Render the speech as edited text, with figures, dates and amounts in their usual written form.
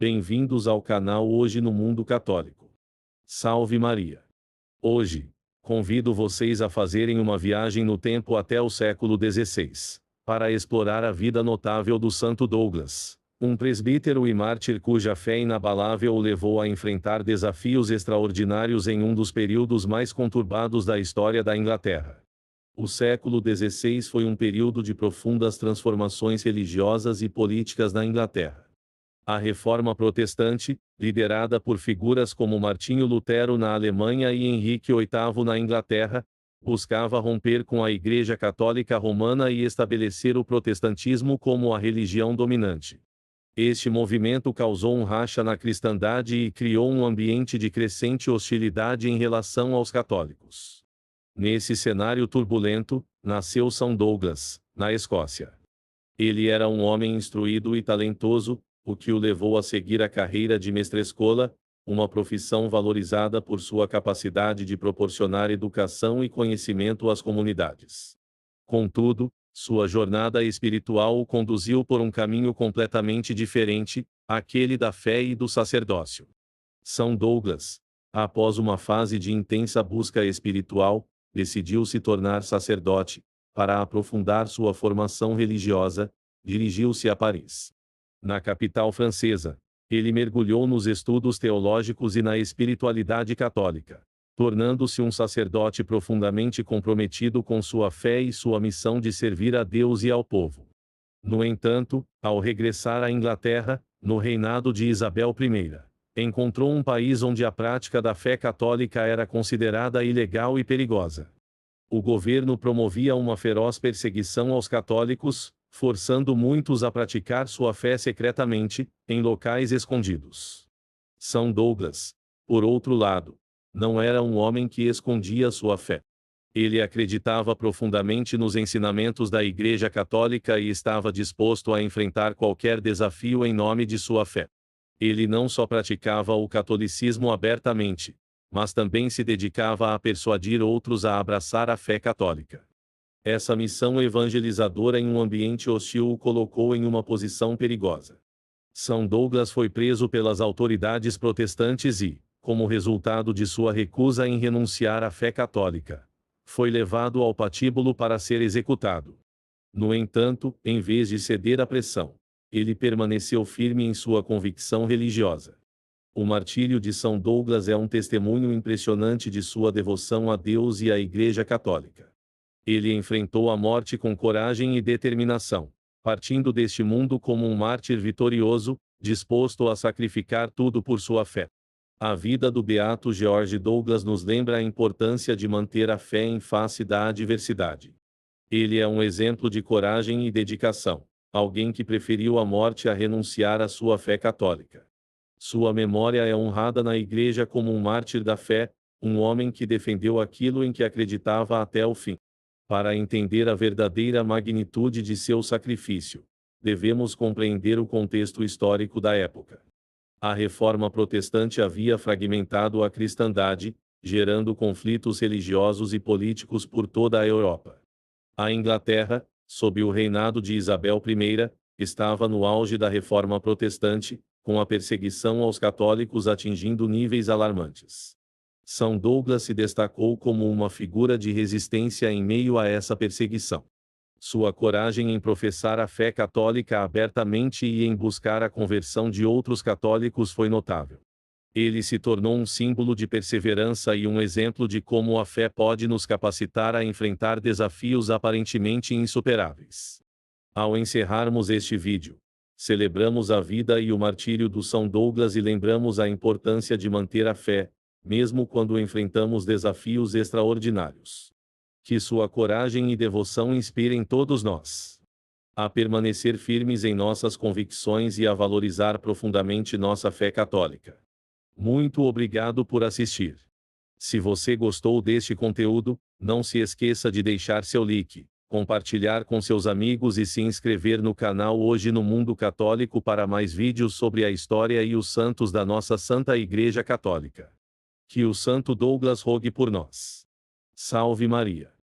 Bem-vindos ao canal Hoje no Mundo Católico. Salve Maria! Hoje, convido vocês a fazerem uma viagem no tempo até o século XVI, para explorar a vida notável do Santo Douglas, um presbítero e mártir cuja fé inabalável o levou a enfrentar desafios extraordinários em um dos períodos mais conturbados da história da Inglaterra. O século XVI foi um período de profundas transformações religiosas e políticas na Inglaterra. A Reforma Protestante, liderada por figuras como Martinho Lutero na Alemanha e Henrique VIII na Inglaterra, buscava romper com a Igreja Católica Romana e estabelecer o protestantismo como a religião dominante. Este movimento causou um racha na cristandade e criou um ambiente de crescente hostilidade em relação aos católicos. Nesse cenário turbulento, nasceu São Douglas, na Escócia. Ele era um homem instruído e talentoso, o que o levou a seguir a carreira de mestre-escola, uma profissão valorizada por sua capacidade de proporcionar educação e conhecimento às comunidades. Contudo, sua jornada espiritual o conduziu por um caminho completamente diferente, aquele da fé e do sacerdócio. São Douglas, após uma fase de intensa busca espiritual, decidiu se tornar sacerdote. Para aprofundar sua formação religiosa, dirigiu-se a Paris. Na capital francesa, ele mergulhou nos estudos teológicos e na espiritualidade católica, tornando-se um sacerdote profundamente comprometido com sua fé e sua missão de servir a Deus e ao povo. No entanto, ao regressar à Inglaterra, no reinado de Isabel I, encontrou um país onde a prática da fé católica era considerada ilegal e perigosa. O governo promovia uma feroz perseguição aos católicos, forçando muitos a praticar sua fé secretamente, em locais escondidos. São Douglas, por outro lado, não era um homem que escondia sua fé. Ele acreditava profundamente nos ensinamentos da Igreja Católica e estava disposto a enfrentar qualquer desafio em nome de sua fé. Ele não só praticava o catolicismo abertamente, mas também se dedicava a persuadir outros a abraçar a fé católica. Essa missão evangelizadora em um ambiente hostil o colocou em uma posição perigosa. São Douglas foi preso pelas autoridades protestantes e, como resultado de sua recusa em renunciar à fé católica, foi levado ao patíbulo para ser executado. No entanto, em vez de ceder à pressão, ele permaneceu firme em sua convicção religiosa. O martírio de São Douglas é um testemunho impressionante de sua devoção a Deus e à Igreja Católica. Ele enfrentou a morte com coragem e determinação, partindo deste mundo como um mártir vitorioso, disposto a sacrificar tudo por sua fé. A vida do beato George Douglas nos lembra a importância de manter a fé em face da adversidade. Ele é um exemplo de coragem e dedicação, alguém que preferiu a morte a renunciar à sua fé católica. Sua memória é honrada na Igreja como um mártir da fé, um homem que defendeu aquilo em que acreditava até o fim. Para entender a verdadeira magnitude de seu sacrifício, devemos compreender o contexto histórico da época. A Reforma Protestante havia fragmentado a cristandade, gerando conflitos religiosos e políticos por toda a Europa. A Inglaterra, sob o reinado de Isabel I, estava no auge da Reforma Protestante, com a perseguição aos católicos atingindo níveis alarmantes. São Douglas se destacou como uma figura de resistência em meio a essa perseguição. Sua coragem em professar a fé católica abertamente e em buscar a conversão de outros católicos foi notável. Ele se tornou um símbolo de perseverança e um exemplo de como a fé pode nos capacitar a enfrentar desafios aparentemente insuperáveis. Ao encerrarmos este vídeo, celebramos a vida e o martírio do São Douglas e lembramos a importância de manter a fé, mesmo quando enfrentamos desafios extraordinários. Que sua coragem e devoção inspirem todos nós a permanecer firmes em nossas convicções e a valorizar profundamente nossa fé católica. Muito obrigado por assistir. Se você gostou deste conteúdo, não se esqueça de deixar seu like, compartilhar com seus amigos e se inscrever no canal Hoje no Mundo Católico para mais vídeos sobre a história e os santos da nossa Santa Igreja Católica. Que o Santo Douglas rogue por nós. Salve Maria!